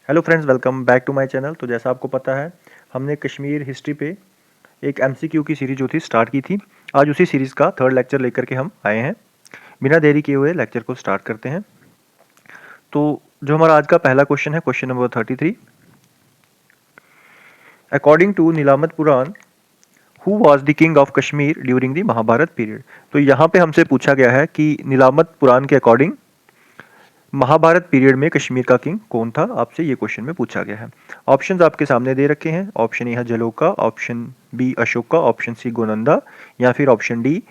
Hello friends, welcome back to my channel. तो जैसा आपको पता है, हमने कश्मीर हिस्ट्री पे एक एमसीक्यू की सीरीज जो थी स्टार्ट की थी। आज उसी सीरीज़ का थर्ड लेक्चर लेकर के हम आए हैं। बिना देरी किए हुए लेक्चर को स्टार्ट करते हैं। तो जो हमारा आज का पहला क्वेश्चन है, question number 33। According to Nilamat Purana, who was the king of Kashmir during the Mahabharata period. तो यहाँ पे हमसे पूछा गया है कि नीलामत पुराण के अकॉर्डिंग महाभारत पीरियड में कश्मीर का किंग कौन था। आपसे ये क्वेश्चन में पूछा गया है। ऑप्शंस आपके सामने दे रखे हैं। ऑप्शन ए है Jaloka, option B Ashoka, option C Gonanda, या फिर ऑप्शन डी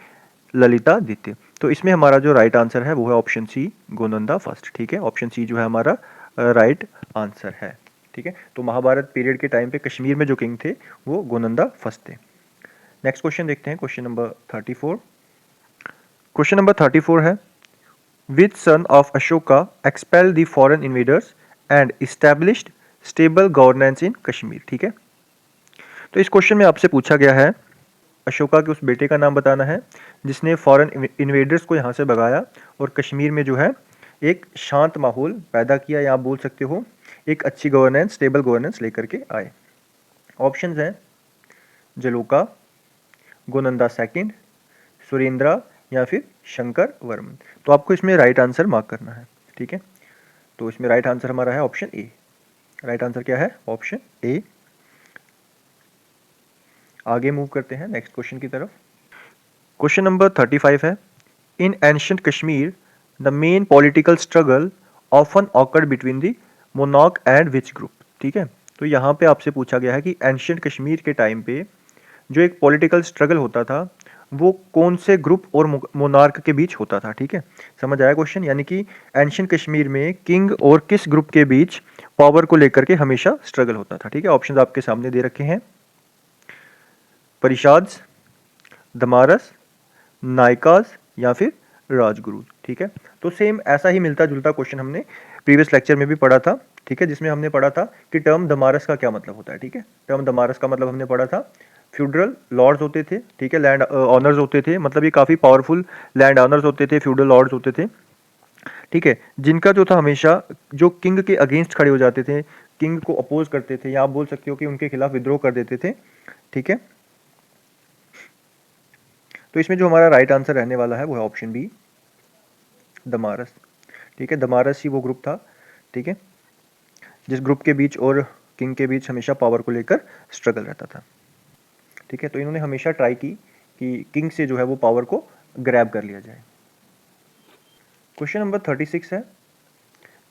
ललितादित्य। तो इसमें हमारा जो राइट आंसर है वो है ऑप्शन सी गोनंदा फर्स्ट। ठीक है, ऑप्शन सी जो है हमारा राइट आंसर है। ठीक है, तो महाभारत पीरियड के टाइम पे कश्मीर में जो किंग थे वो गोनंदा फर्स्ट थे। नेक्स्ट क्वेश्चन देखते हैं, क्वेश्चन नंबर 34। क्वेश्चन नंबर 34 है, which son of Ashoka expelled the foreign invaders and established stable governance in Kashmir. ठीक है, तो इस क्वेश्चन में आपसे पूछा गया है अशोका के उस बेटे का नाम बताना है जिसने फॉरेन इन्वेडर्स को यहाँ से भगाया और कश्मीर में जो है एक शांत माहौल पैदा किया, या आप बोल सकते हो एक अच्छी गवर्नेंस, स्टेबल गवर्नेंस लेकर के आए। ऑप्शंस हैं जलोका, गोनंदा सेकंड, सुरेंद्रा, या फिर शंकर वर्मन। तो आपको इसमें राइट आंसर मार्क करना है। ठीक है, तो इसमें राइट आंसर हमारा है ऑप्शन ए। राइट आंसर क्या है? Option A. आगे मूव करते हैं नेक्स्ट क्वेश्चन की तरफ। क्वेश्चन नंबर 35 है, in ancient Kashmir the main political struggle often awkward between the monarch and which group. ठीक है, तो यहाँ पे आपसे पूछा गया है कि एंशियंट कश्मीर के टाइम पे जो एक पॉलिटिकल स्ट्रगल होता था वो कौन से ग्रुप और मोनार्क के बीच होता था। ठीक है, समझ आया क्वेश्चन? यानी कि एंशियंट कश्मीर में किंग और किस ग्रुप के बीच पावर को लेकर के हमेशा स्ट्रगल होता था। ठीक है, ऑप्शंस आपके सामने दे रखे हैं, परिषाद्स, दमारस, नायकाज, या फिर राजगुरु। ठीक है, तो सेम ऐसा ही मिलता जुलता क्वेश्चन हमने प्रीवियस लेक्चर में भी पढ़ा था। ठीक है, जिसमें हमने पढ़ा था कि टर्म दमारस का क्या मतलब होता है। ठीक है, टर्म दमारस का मतलब हमने पढ़ा था फ्यूडरल लॉर्ड्स होते थे। ठीक है, लैंड ऑनर्स होते थे, मतलब ये काफ़ी पावरफुल लैंड ऑनर्स होते थे, फ्यूडल लॉर्ड्स होते थे। ठीक है, जिनका जो था हमेशा जो किंग के अगेंस्ट खड़े हो जाते थे, किंग को अपोज करते थे, या आप बोल सकते हो कि उनके खिलाफ विद्रोह कर देते थे। ठीक है, तो इसमें जो हमारा राइट आंसर रहने वाला है वो है ऑप्शन बी, दमारस। ठीक है, दमारस ही वो ग्रुप था। ठीक है, जिस ग्रुप के बीच और किंग के बीच हमेशा पावर को लेकर स्ट्रगल रहता था। ठीक है, तो इन्होंने हमेशा ट्राई की कि किंग से जो है वो पावर को ग्रैब कर लिया जाए। क्वेश्चन नंबर 36 है,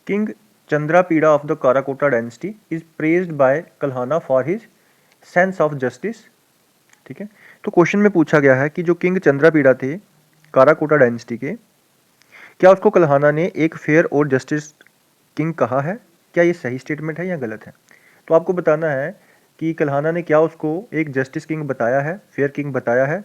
king Chandrapida of the Karkota dynasty is praised by Kalhana for his sense of justice. ठीक है, तो क्वेश्चन में पूछा गया है कि जो किंग चंद्रापीड़ा थे काराकोटा डायनेस्टी के, क्या उसको कल्हाना ने एक फेयर और जस्टिस किंग कहा है? क्या ये सही स्टेटमेंट है या गलत है? तो आपको बताना है कि कल्हाना ने क्या उसको एक जस्टिस किंग बताया है, फेयर किंग बताया है।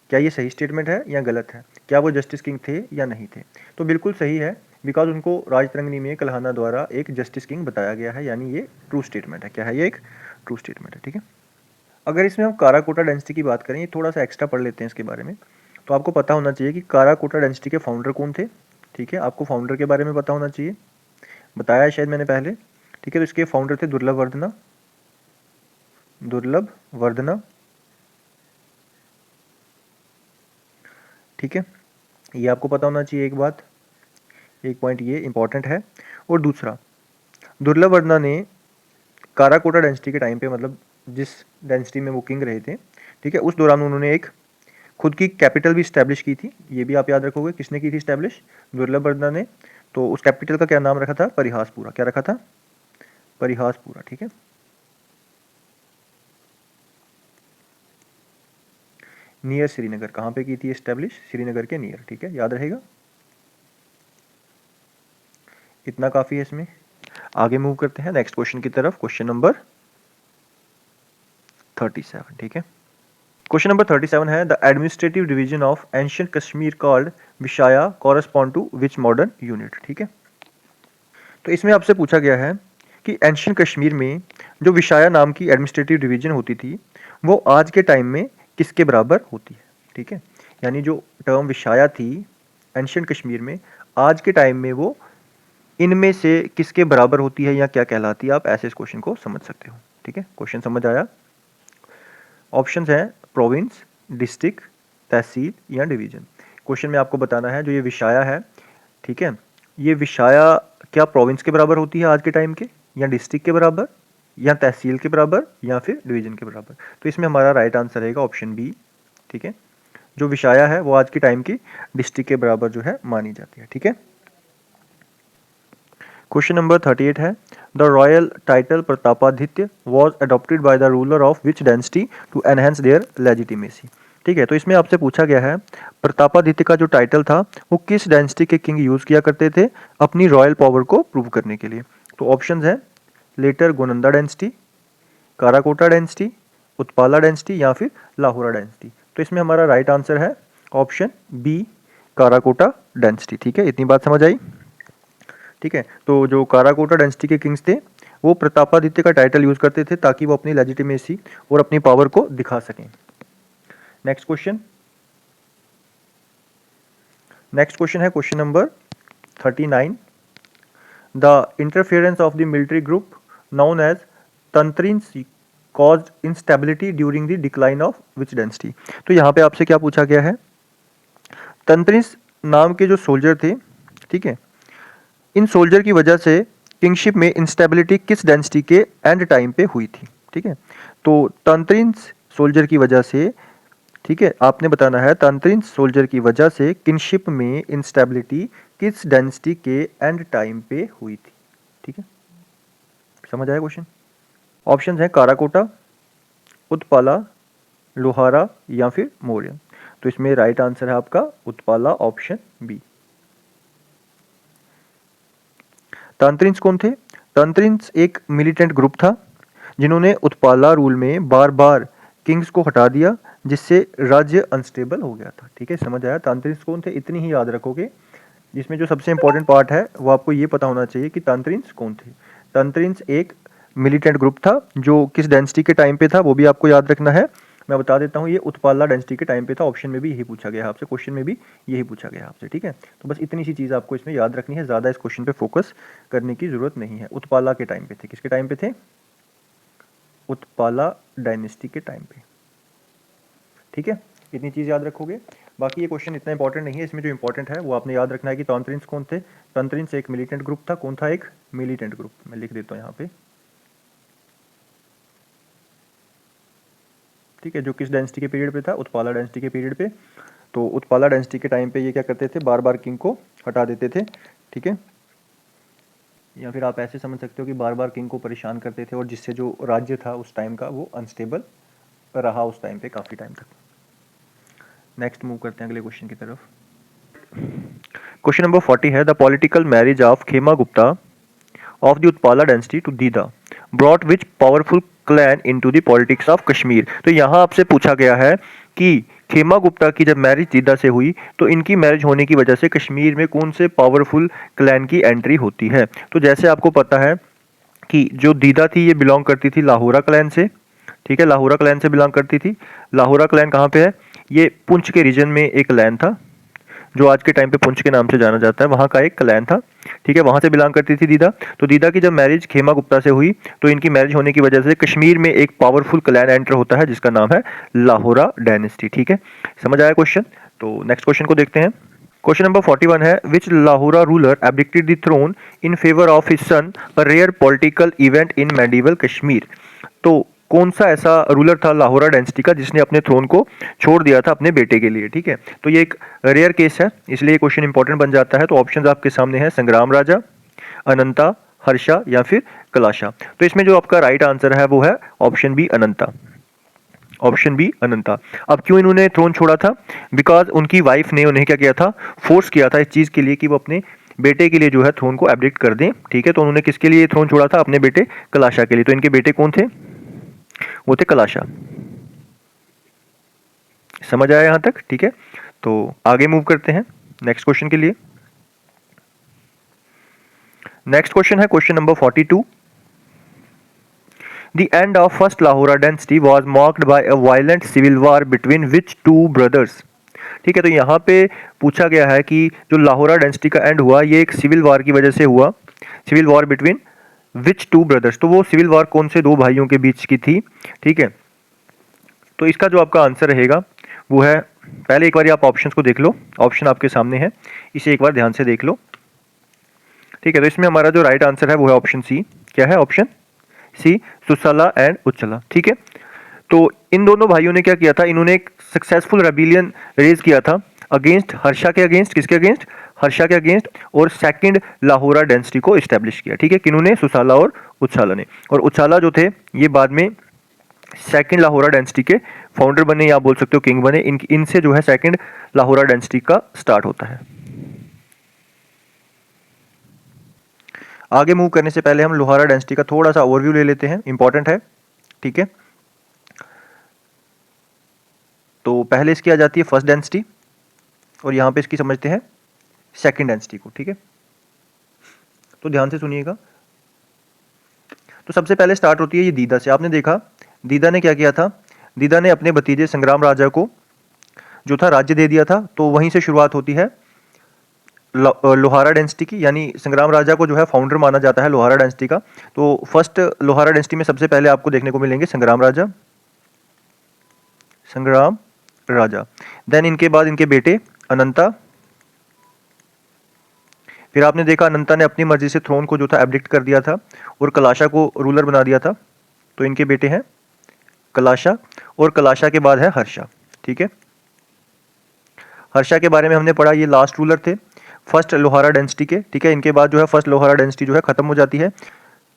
क्या ये सही स्टेटमेंट है या गलत है? क्या वो जस्टिस किंग थे या नहीं थे? तो बिल्कुल सही है, बिकॉज उनको राजतरंगिणी में कल्हाना द्वारा एक जस्टिस किंग बताया गया है, यानी ये ट्रू स्टेटमेंट है। क्या है? ये एक ट्रू स्टेटमेंट है। ठीक है, अगर इसमें हम काराकोटा डायनेस्टी की बात करें, ये थोड़ा सा एक्स्ट्रा पढ़ लेते हैं इसके बारे में। तो आपको पता होना चाहिए कि काराकोटा डायनेस्टी के फाउंडर कौन थे। ठीक है, आपको फाउंडर के बारे में पता होना चाहिए, बताया है शायद मैंने पहले। ठीक है, तो इसके फाउंडर थे दुर्लभ वर्धना। दुर्लभ वर्धना। ठीक है, ये आपको पता होना चाहिए। एक बात, एक पॉइंट ये इंपॉर्टेंट है। और दूसरा, दुर्लभ वर्धना ने काराकोटा डायनेस्टी के टाइम पे, मतलब जिस डायनेस्टी में वो किंग रहे थे, ठीक है, उस दौरान उन्होंने एक खुद की कैपिटल भी स्टैब्लिश की थी। ये भी आप याद रखोगे, किसने की थी स्टैब्लिश? दुर्लभ वर्धना ने। तो उस कैपिटल का क्या नाम रखा था? परिहासपुरा। क्या रखा था? परिहासपुरा। ठीक है, नियर श्रीनगर। कहाँ पे की थी स्टैब्लिश? श्रीनगर के नियर। ठीक है, याद रहेगा, इतना काफ़ी है इसमें। आगे मूव करते हैं नेक्स्ट क्वेश्चन की तरफ, क्वेश्चन नंबर 37। ठीक है, क्वेश्चन नंबर 37 है, the administrative division of ancient Kashmir called Vishaya correspond to which modern unit. ठीक है, तो इसमें आपसे पूछा गया है कि एंशियंट कश्मीर में जो विशाया नाम की एडमिनिस्ट्रेटिव डिवीजन होती थी वो आज के टाइम में किसके बराबर होती है। ठीक है, यानी जो टर्म विशाया थी एंशियंट कश्मीर में, आज के टाइम में वो इनमें से किसके बराबर होती है या क्या कहलाती है, आप ऐसे इस क्वेश्चन को समझ सकते हो। ठीक है, क्वेश्चन समझ आया। ऑप्शंस हैं प्रोविंस, डिस्ट्रिक्ट, तहसील या डिवीजन। क्वेश्चन में आपको बताना है जो ये विषाया है, ठीक है, ये विषाया क्या प्रोविंस के बराबर होती है आज के टाइम के, या डिस्ट्रिक्ट के बराबर, या तहसील के बराबर, या फिर डिवीजन के बराबर। तो इसमें हमारा राइट आंसर रहेगा ऑप्शन बी। ठीक है, जो विषाया है वो आज के टाइम की डिस्ट्रिक्ट के बराबर जो है मानी जाती है। ठीक है, क्वेश्चन नंबर 38 है the royal title Pratapaditya was adopted by the ruler of which dynasty to enhance their legitimacy. ठीक है, तो इसमें आपसे पूछा गया है प्रतापादित्य का जो टाइटल था वो किस डायनेस्टी के किंग यूज किया करते थे अपनी रॉयल पावर को प्रूव करने के लिए। तो ऑप्शंस हैं later Gonanda dynasty, Karkota dynasty, Utpala dynasty या फिर लाहौरा डायनेस्टी। तो इसमें हमारा राइट आंसर है ऑप्शन बी, काराकोटा डायनेस्टी। ठीक है, इतनी बात समझ आई। ठीक है, तो जो काराकोटा डायनेस्टी के किंग्स थे वो प्रतापादित्य का टाइटल यूज करते थे ताकि वो अपनी लेजिटिमेसी और अपनी पावर को दिखा सकें। नेक्स्ट क्वेश्चन है question number 39। The interference of the military group known as तंत्रिन्स caused instability during the decline of which dynasty। तो यहाँ पे आपसे क्या पूछा गया है, तंत्रिन्स नाम के जो सोल्जर थे, ठीक है, इन सोल्जर की वजह से किंगशिप में इंस्टेबिलिटी किस डायनेस्टी के एंड टाइम पे हुई थी। ठीक है, तो तंत्रिन्स सोल्जर की वजह से, ठीक है, आपने बताना है तंत्रिन्स सोल्जर की वजह से किंगशिप में इंस्टेबिलिटी किस डायनेस्टी के एंड टाइम पे हुई थी। ठीक है, समझ आया क्वेश्चन। ऑप्शंस हैं काराकोटा, उत्पाला, लोहारा या फिर मौर्य। तो इसमें राइट आंसर है आपका उत्पाला, ऑप्शन बी। तंत्रिन्स कौन थे? तंत्रिन्स एक मिलिटेंट ग्रुप था जिन्होंने उत्पाला रूल में बार बार किंग्स को हटा दिया जिससे राज्य अनस्टेबल हो गया था। ठीक है, समझ आया। तंत्रिन्स कौन थे, इतनी ही याद रखोगे। जिसमें जो सबसे इंपॉर्टेंट पार्ट है वो आपको ये पता होना चाहिए कि तंत्रिन्स कौन थे। तंत्रिन्स एक मिलिटेंट ग्रुप था जो किस डायनेस्टी के टाइम पे था वो भी आपको याद रखना है। मैं बता देता हूँ, ये उत्पाला डायनेस्टी के टाइम पे था। ऑप्शन में भी यही पूछा गया है आपसे, क्वेश्चन में भी यही पूछा गया है आपसे। ठीक है, तो बस इतनी सी चीज़ आपको इसमें याद रखनी है, ज़्यादा इस क्वेश्चन पे फोकस करने की जरूरत नहीं है। उत्पाला के टाइम पे थे, किसके टाइम पे थे? उत्पाला डायनेस्टी के टाइम पे। ठीक है, इतनी चीज़ याद रखोगे। बाकी ये क्वेश्चन इतना इंपॉर्टेंट नहीं है, इसमें जो इंपॉर्टेंट है वो आपने याद रखना है कि तंत्रिन्स कौन थे। तंत्रिन्स एक मिलिटेंट ग्रुप था। कौन था? एक मिलिटेंट ग्रुप। मैं लिख देता हूँ यहाँ पे। ठीक है, जो किस डायनेस्टी के पीरियड पे था? उत्पाला डायनेस्टी के पीरियड पे। तो उत्पाला डायनेस्टी के टाइम पे ये क्या करते थे, बार बार किंग को हटा देते थे। ठीक है, या फिर आप ऐसे समझ सकते हो कि बार बार किंग को परेशान करते थे और जिससे जो राज्य था उस टाइम का वो अनस्टेबल रहा उस टाइम पे काफ़ी टाइम तक। नेक्स्ट मूव करते हैं अगले क्वेश्चन की तरफ। क्वेश्चन नंबर 40 है the political marriage of Khema Gupta of the Utpala dynasty to Didda brought which powerful clan into the politics of Kashmir. तो यहाँ आपसे पूछा गया है कि खेमा गुप्ता की जब मैरिज दीदा से हुई तो इनकी मैरिज होने की वजह से कश्मीर में कौन से पावरफुल क्लैन की एंट्री होती है। तो जैसे आपको पता है कि जो दीदा थी ये बिलोंग करती थी लाहौरा क्लैन से। ठीक है, लाहौरा क्लैन से बिलोंग करती थी। लाहौरा क्लैन कहाँ पे है? ये पुंछ के रीजन में एक क्लैन था जो आज के टाइम पे पुंछ के नाम से जाना जाता है, वहाँ का एक क्लैन था। ठीक है, वहाँ से बिलोंग करती थी दीदा। तो दीदा की जब मैरिज खेमा गुप्ता से हुई तो इनकी मैरिज होने की वजह से कश्मीर में एक पावरफुल क्लैन एंटर होता है जिसका नाम है लाहौरा डायनेस्टी। ठीक है, समझ आया क्वेश्चन। तो नेक्स्ट क्वेश्चन को देखते हैं। क्वेश्चन नंबर 41 है which Lohara ruler abdicated the throne in favour of his son, a rare political event in medieval Kashmir. तो कौन सा ऐसा रूलर था लाहौरा डायनेस्टी का जिसने अपने थ्रोन को छोड़ दिया था अपने बेटे के लिए। ठीक है, तो ये एक रेयर केस है इसलिए क्वेश्चन इंपॉर्टेंट बन जाता है। तो ऑप्शंस आपके सामने हैं संग्राम राजा, अनंता, हर्षा या फिर कलाशा। तो इसमें जो आपका राइट आंसर है वो है ऑप्शन बी, अनंता। ऑप्शन बी, अनंता। अब क्यों इन्होंने थ्रोन छोड़ा था? बिकॉज उनकी वाइफ ने उन्हें क्या किया था, फोर्स किया था इस चीज़ के लिए कि वो अपने बेटे के लिए जो है थ्रोन को एब्डिक्ट कर दें। ठीक है, तो उन्होंने किसके लिए थ्रोन छोड़ा था? अपने बेटे कलाशा के लिए। तो इनके बेटे कौन थे? वो थे कलाशा। समझ आया यहां तक? ठीक है, तो आगे मूव करते हैं नेक्स्ट क्वेश्चन के लिए। नेक्स्ट क्वेश्चन है question number 42। The end of first Lahora dynasty was marked by a violent civil war between which two brothers। ठीक है, तो यहाँ पे पूछा गया है कि जो लाहौरा डायनेस्टी का एंड हुआ ये एक सिविल वार की वजह से हुआ। Civil war between which two brothers, तो वो सिविल वॉर कौन से दो भाइयों के बीच की थी, ठीक है। तो इसका जो आपका आंसर रहेगा वो है, पहले एक बार आप ऑप्शंस को देख लो, ऑप्शन आपके सामने है, इसे एक बार ध्यान से देख लो, ठीक है। तो इसमें हमारा जो राइट आंसर है वो है ऑप्शन सी। क्या है ऑप्शन सी? सुसला एंड उच्चला, ठीक है। तो इन दोनों भाइयों ने क्या किया था, इन्होंने एक सक्सेसफुल रेबिलियन रेज किया था अगेंस्ट हर्षा के अगेंस्ट, किसके अगेंस्ट? हर्षा के अगेंस्ट, और सेकंड लाहौरा डायनेस्टी को एस्टेब्लिश किया, ठीक है। किन्होंने? सुसाला और उच्छाला ने। और उच्छाला जो थे ये बाद में सेकंड लाहौरा डायनेस्टी के फाउंडर बने, या बोल सकते हो किंग बने। इनसे जो है सेकंड लाहौरा डायनेस्टी का स्टार्ट होता है। आगे मूव करने से पहले हम लोहारा डायनेस्टी का थोड़ा सा ओवरव्यू ले लेते हैं, इंपॉर्टेंट है, ठीक है। तो पहले इसकी आ जाती है फर्स्ट डायनेस्टी, और यहाँ पे इसकी समझते हैं सेकंड डायनेस्टी को, ठीक है। तो ध्यान से सुनिएगा। तो सबसे पहले स्टार्ट होती है ये दीदा से। आपने देखा दीदा ने क्या किया था, दीदा ने अपने भतीजे संग्राम राजा को जो था राज्य दे दिया था। तो वहीं से शुरुआत होती है लोहारा डायनेस्टी की, यानी संग्राम राजा को जो है फाउंडर माना जाता है लोहारा डायनेस्टी का। तो फर्स्ट लोहारा डायनेस्टी में सबसे पहले आपको देखने को मिलेंगे संग्राम राजा, संग्राम राजा। देन इनके बाद इनके बेटे अनंता। फिर आपने देखा अनंता ने अपनी मर्जी से थ्रोन को जो था एब्डिक्ट कर दिया था और कलाशा को रूलर बना दिया था। तो इनके बेटे हैं कलाशा, और कलाशा के बाद है हर्षा, ठीक है। हर्षा के बारे में हमने पढ़ा, ये लास्ट रूलर थे फर्स्ट लोहारा डायनेस्टी के, ठीक है। इनके बाद जो है फर्स्ट लोहारा डायनेस्टी जो है खत्म हो जाती है।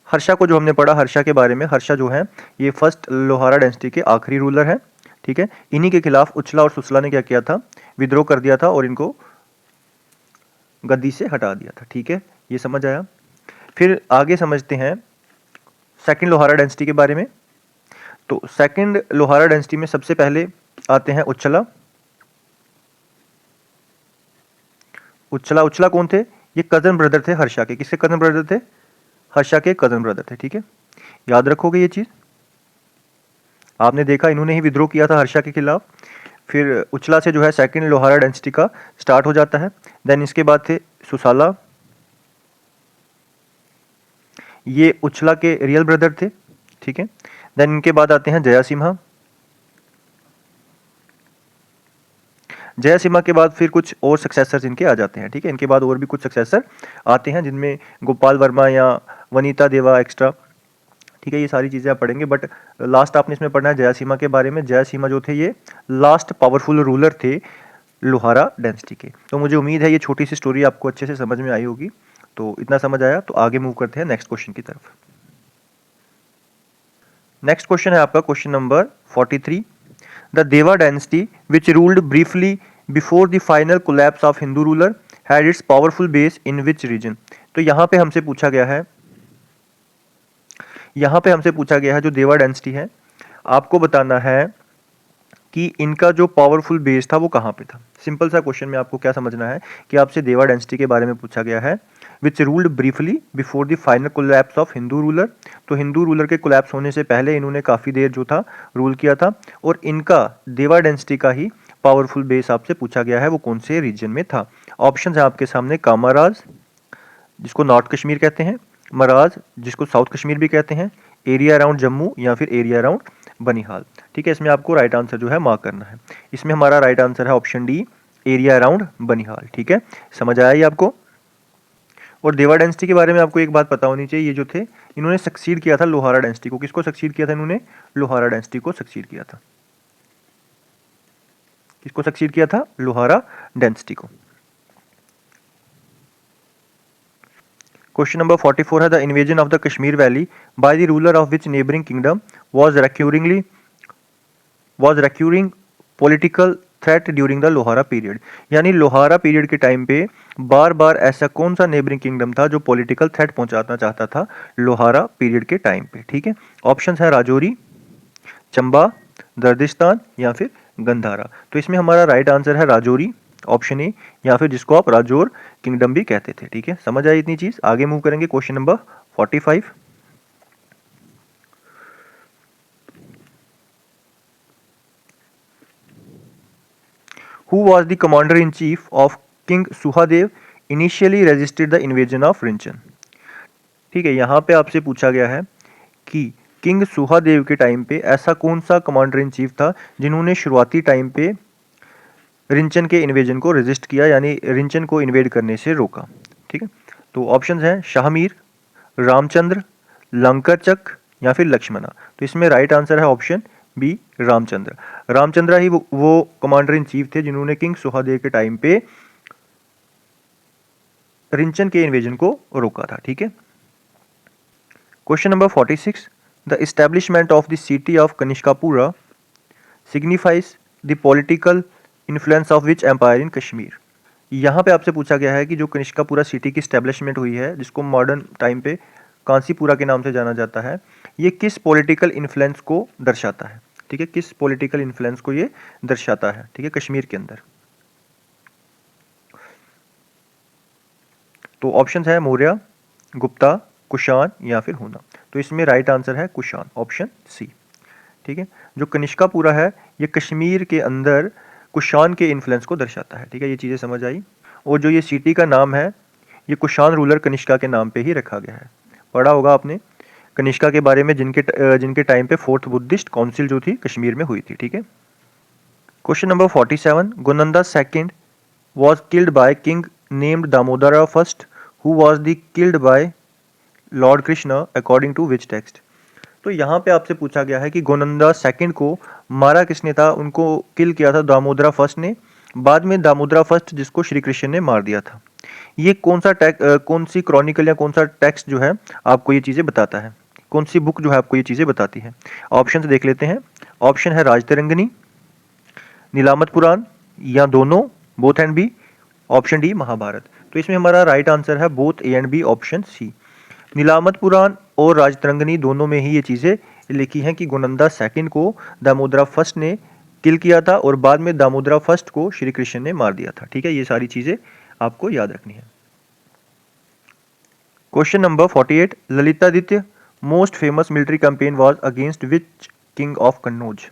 हर्षा को जो हमने पढ़ा, हर्षा के बारे में, हर्षा जो है ये फर्स्ट लोहारा डायनेस्टी के आखिरी रूलर है, ठीक है। इन्हीं के खिलाफ उच्छला और सुसला ने क्या किया था, विद्रोह कर दिया था और इनको गद्दी से हटा दिया था, ठीक है। ये समझ आया। फिर आगे समझते हैं सेकंड लोहारा डायनेस्टी के बारे में। तो सेकंड लोहारा डायनेस्टी में सबसे पहले आते हैं उच्छला। उच्छला, उच्छला कौन थे? ये कजन ब्रदर थे हर्षा के। किसके कजन ब्रदर थे? हर्षा के कजन ब्रदर थे, ठीक है। याद रखोगे ये चीज। आपने देखा इन्होंने ही विद्रोह किया था हर्षा के खिलाफ। फिर उच्छला से जो है सेकंड लोहारा डायनेस्टी का स्टार्ट हो जाता है। देन इसके बाद थे सुसाला, ये उच्छला के रियल ब्रदर थे, ठीक है। देन इनके बाद आते हैं जयासिम्हा। जयसिम्हा के बाद फिर कुछ और सक्सेसर्स इनके आ जाते हैं, ठीक है। इनके बाद और भी कुछ सक्सेसर आते हैं जिनमें गोपाल वर्मा या वनीता देवा एक्स्ट्रा, ठीक है। ये सारी चीज़ें आप पढ़ेंगे, बट लास्ट आपने इसमें पढ़ना है जयसिम्हा के बारे में। जयसिम्हा जो थे ये लास्ट पावरफुल रूलर थे लोहारा डायनेस्टी के। तो मुझे उम्मीद है ये छोटी सी स्टोरी आपको अच्छे से समझ में आई होगी। तो इतना समझ आया तो आगे मूव करते हैं नेक्स्ट क्वेश्चन की तरफ। नेक्स्ट क्वेश्चन है आपका क्वेश्चन नंबर 43। द देवा dynasty which ruled briefly before the final collapse of Hindu ruler had it's powerful base in which region. तो यहाँ पे हमसे पूछा गया है, यहाँ पे हमसे पूछा गया है जो देवा डायनेस्टी है, आपको बताना है कि इनका जो पावरफुल बेस था वो कहाँ पे था। सिंपल सा क्वेश्चन में आपको क्या समझना है कि आपसे देवा डायनेस्टी के बारे में पूछा गया है, which ruled briefly before the final collapse of Hindu ruler. तो हिंदू रूलर के कोलैप्स होने से पहले इन्होंने काफ़ी देर जो था रूल किया था, और इनका देवा डायनेस्टी का ही पावरफुल बेस आपसे पूछा गया है, वो कौन से रीजन में था। ऑप्शन है आपके सामने, कामाराज जिसको नॉर्थ कश्मीर कहते हैं, मराज जिसको साउथ कश्मीर भी कहते हैं, एरिया अराउंड जम्मू या फिर एरिया अराउंड बनिहाल, ठीक है। इसमें आपको राइट आंसर जो है मार्क करना है। इसमें हमारा राइट आंसर है option D, area around Banihal, ठीक है। समझ आया ये आपको। और देवा डायनेस्टी के बारे में आपको एक बात पता होनी चाहिए, ये जो थे इन्होंने सक्सीड किया था लोहारा डायनेस्टी को। किसको सक्सीड किया था इन्होंने? लोहारा डायनेस्टी को सक्सीड किया था। किसको सक्सीड किया था? लोहारा डायनेस्टी को। क्वेश्चन नंबर 44 है, the invasion of the Kashmir valley bye the ruler of which neighbouring kingdom was recurring political threat during the Lohara period. यानी लोहारा पीरियड के टाइम पे बार बार ऐसा कौन सा नेबरिंग किंगडम था जो पॉलिटिकल थ्रेट पहुंचाना चाहता था लोहारा पीरियड के टाइम पे, ठीक है। ऑप्शंस है राजौरी, चंबा, दर्दिस्तान या फिर गंधारा। तो इसमें हमारा राइट आंसर है राजौरी, ऑप्शन ए, या फिर जिसको आप राजौर किंगडम भी कहते थे, ठीक है। समझ आई इतनी चीज। आगे मूव करेंगे question number 45। Who was the commander in chief of King Suhadev initially resisted the invasion of Rinchen? ठीक है, यहाँ पे आपसे पूछा गया है कि किंग सुहादेव के टाइम पे ऐसा कौन सा कमांडर इन चीफ था जिन्होंने शुरुआती टाइम पे रिंचन के इन्वेजन को रेजिस्ट किया, यानी रिंचन को इन्वेड करने से रोका। ठीक है, तो ऑप्शंस हैं शाहमीर, रामचंद्र, लंकाचक या फिर लक्ष्मणा। तो इसमें राइट आंसर है ऑप्शन बी, रामचंद्र। रामचंद्र ही वो कमांडर इन चीफ थे जिन्होंने किंग सुहादेव के टाइम पे रिंचन के इन्वेजन को रोका था। ठीक है, question number 46, the establishment of the city of Kanishkapura signifies the political influence of which empire in Kashmir. यहाँ पे आपसे पूछा गया है कि जो कनिष्कापुरा सिटी की स्टैब्लिशमेंट हुई है, जिसको मॉडर्न टाइम पे कांसीपुरा के नाम से जाना जाता है, ये किस पॉलिटिकल इन्फ्लुएंस को दर्शाता है। ठीक है, किस पॉलिटिकल इन्फ्लुएंस को ये दर्शाता है, ठीक है, कश्मीर के अंदर। तो ऑप्शन है मौर्य, गुप्ता, कुषाण या फिर हुना। तो इसमें राइट आंसर है कुषाण, ऑप्शन सी। ठीक है, जो कनिष्कापुरा है ये कश्मीर के अंदर कुषाण के इन्फ्लुएंस को दर्शाता है। ठीक है, ये चीज़ें समझ आई। और जो ये सिटी का नाम है ये कुषाण रूलर कनिष्का के नाम पे ही रखा गया है। पढ़ा होगा आपने कनिष्का के बारे में, जिनके टाइम पे फोर्थ बुद्धिस्ट काउंसिल जो थी कश्मीर में हुई थी। ठीक है, question number 47, Gonanda second was killed by king named Damodara first, who was the killed by Lord Krishna according to which text। तो यहाँ पे आपसे पूछा गया है कि गोनंदा सेकंड को मारा किसने था, उनको किल किया था दामोदरा फर्स्ट ने, बाद में दामोदरा फर्स्ट जिसको श्री कृष्ण ने मार दिया था। ये कौन सी क्रॉनिकल या कौन सा टेक्स्ट जो है आपको ये चीज़ें बताता है, कौन सी बुक जो है आपको ये चीज़ें बताती है। ऑप्शन देख लेते हैं। ऑप्शन है राजतरंगिणी, नीलामत पुराण या दोनों, both and B, option D Mahabharata. तो इसमें हमारा राइट आंसर है both A and B, option C. Nilamata Purana और राजतरंगिणी दोनों में ही ये चीज़ें लिखी हैं कि गोनंदा सेकंड को दामोदरा फर्स्ट ने किल किया था और बाद में दामोदरा फर्स्ट को श्री कृष्ण ने मार दिया था। ठीक है, ये सारी चीज़ें आपको याद रखनी है। Question number 48, Lalitaditya most famous military campaign was against which king of Kannauj.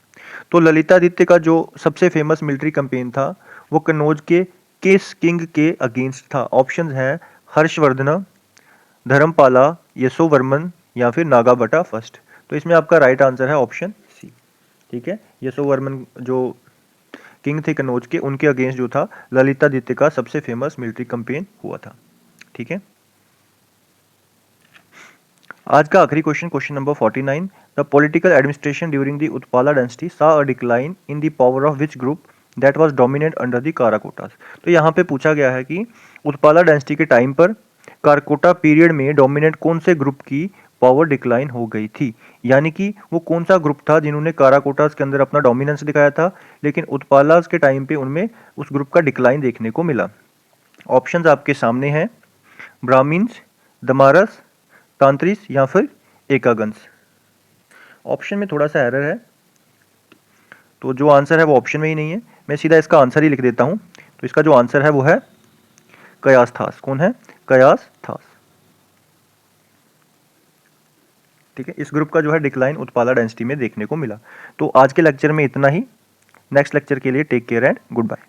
तो ललितादित्य का जो सबसे फेमस मिलिट्री कैंपेन था वो कन्नौज के किस किंग के अगेंस्ट था। ऑप्शंस हैं हर्षवर्धन, धर्मपाला, यशोवर्मन या फिर नागाभट्टा फर्स्ट। तो इसमें आपका राइट आंसर है ऑप्शन सी। ठीक है, यशोवर्मन जो किंग थे कन्नौज के, उनके अगेंस्ट जो था ललितादित्य का सबसे फेमस मिलिट्री कैंपेन हुआ था। ठीक है, आज का आखिरी question, question number 49, the political administration during the Utpala dynasty saw a decline in the power of which group that was dominant under the Karkotas. तो यहाँ पे पूछा गया है कि उत्पाला डायनेस्टी के टाइम पर कारकोटा पीरियड में डोमिनेंट कौन से ग्रुप की पावर डिक्लाइन हो गई थी, यानी कि वो कौन सा ग्रुप था जिन्होंने काराकोटास के अंदर अपना डोमिनेंस दिखाया था, लेकिन उत्पालास के टाइम पे उनमें उस ग्रुप का डिक्लाइन देखने को मिला। ऑप्शंस आपके सामने हैं, ब्राह्मिन्स, दमारस, तांत्रिस या फिर एकागंस। ऑप्शन में थोड़ा सा एरर है, तो जो आंसर है वो ऑप्शन में ही नहीं है। मैं सीधा इसका आंसर ही लिख देता हूं। तो इसका जो आंसर है वो है कयास्थास। कौन है? कयास्थास। ठीक है, इस ग्रुप का जो है डिक्लाइन उत्पाला डायनेस्टी में देखने को मिला। तो आज के लेक्चर में इतना ही। नेक्स्ट लेक्चर के लिए take care and good bye.